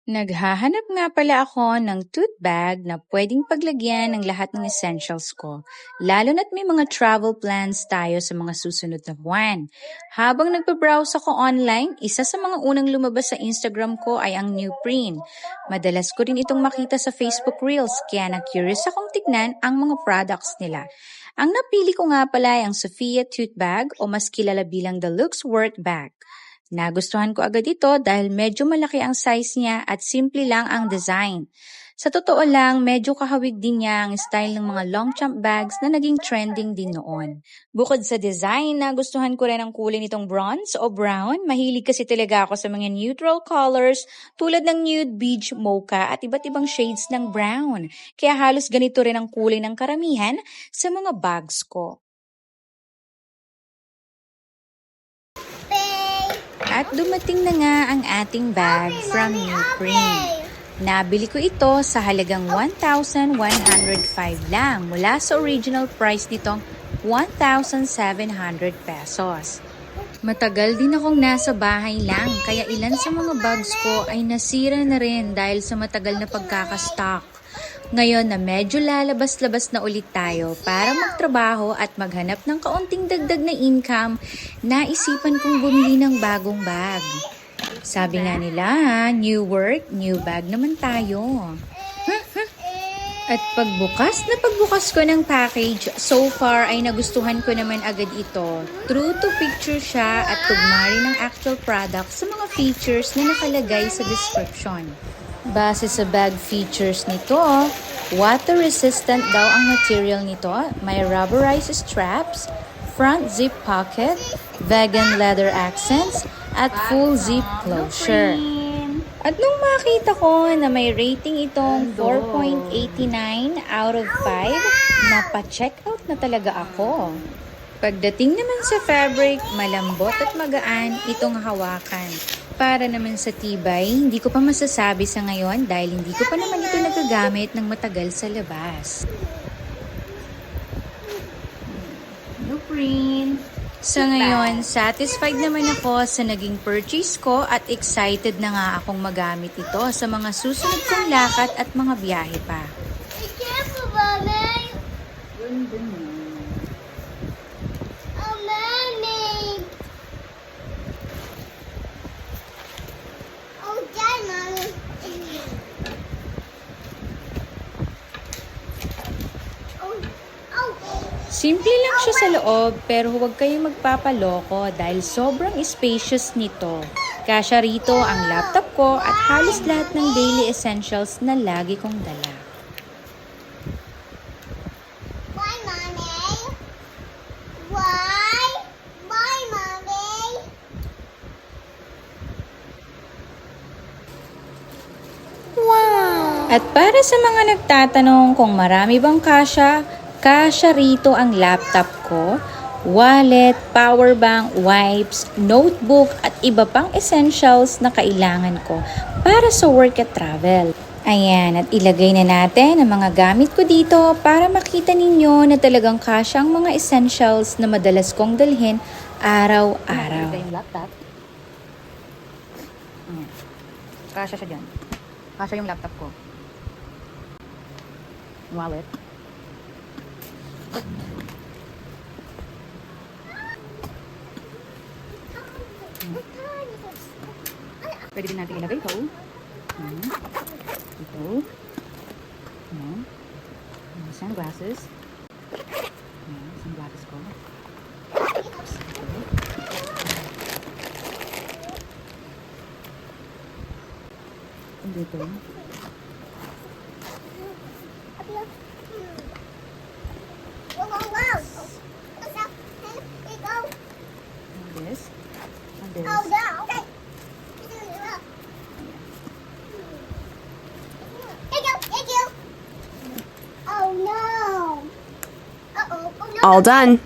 Naghahanap nga pala ako ng tote bag na pwedeng paglagyan ng lahat ng essentials ko, lalo na't may mga travel plans tayo sa mga susunod na buwan. Habang nagpa-browse ako online, isa sa mga unang lumabas sa Instagram ko ay ang new print. Madalas ko rin itong makita sa Facebook Reels, kaya na-curious akong tignan ang mga products nila. Ang napili ko nga pala ay ang Sophia Tote Bag o mas kilala bilang the Looks Worth Bag. Nagustuhan ko agad ito dahil medyo malaki ang size niya at simple lang ang design. Sa totoo lang, medyo kahawig din niya ang style ng mga Longchamp bags na naging trending din noon. Bukod sa design, nagustuhan ko rin ang kulay nitong bronze o brown. Mahilig kasi talaga ako sa mga neutral colors tulad ng nude, beige, mocha at iba't ibang shades ng brown. Kaya halos ganito rin ang kulay ng karamihan sa mga bags ko. At dumating na nga ang ating bag from New Print. Nabili ko ito sa halagang 1,105 lang mula sa original price nitong 1,700 pesos. Matagal din akong nasa bahay lang kaya ilan sa mga bags ko ay nasira na rin dahil sa matagal na pagkakastock. Ngayon na medyo lalabas-labas na ulit tayo para magtrabaho at maghanap ng kaunting dagdag na income, naisipan kong bumili ng bagong bag. Sabi nga nila, new work, new bag naman tayo. At pagbukas ko ng package, so far ay nagustuhan ko naman agad ito. True to picture siya at tugma rin ng actual product sa mga features na nakalagay sa description. Base sa bag features nito, water-resistant daw ang material nito. May rubberized straps, front zip pocket, vegan leather accents, at full zip closure. At nung makita ko na may rating itong 4.89 out of 5, napa-check out na talaga ako. Pagdating naman sa fabric, malambot at magaan itong hawakan. Para naman sa tibay, hindi ko pa masasabi sa ngayon dahil hindi ko pa naman ito nagagamit ng matagal sa labas. No print. Sa ngayon, satisfied naman ako sa naging purchase ko at excited na nga akong magamit ito sa mga susunod kong lakad at mga biyahe pa. Be careful, Mommy! Oh, Mommy! Oh, Dad, Mommy! Simple lang siya sa loob pero huwag kayong magpapaloko dahil sobrang spacious nito. Kasya rito ang laptop ko at halos lahat ng daily essentials na lagi kong dala. Why, Mommy? Why? Why, Mommy? Wow! At para sa mga nagtatanong kung marami bang kasya rito ang laptop ko, wallet, power bank, wipes, notebook at iba pang essentials na kailangan ko para sa work at travel. Ayan, at ilagay na natin ang mga gamit ko dito para makita ninyo na talagang kasya ang mga essentials na madalas kong dalhin araw-araw. Ito yung laptop. Kasya siya dyan. Kasya yung laptop ko. Wallet. Pwede din natin ilagay ito. Ito. Sunglasses. Sunglasses ko. Dito. This. And this. Oh, no. Okay. Thank you. Oh, no. Uh-oh. Oh, no. All done.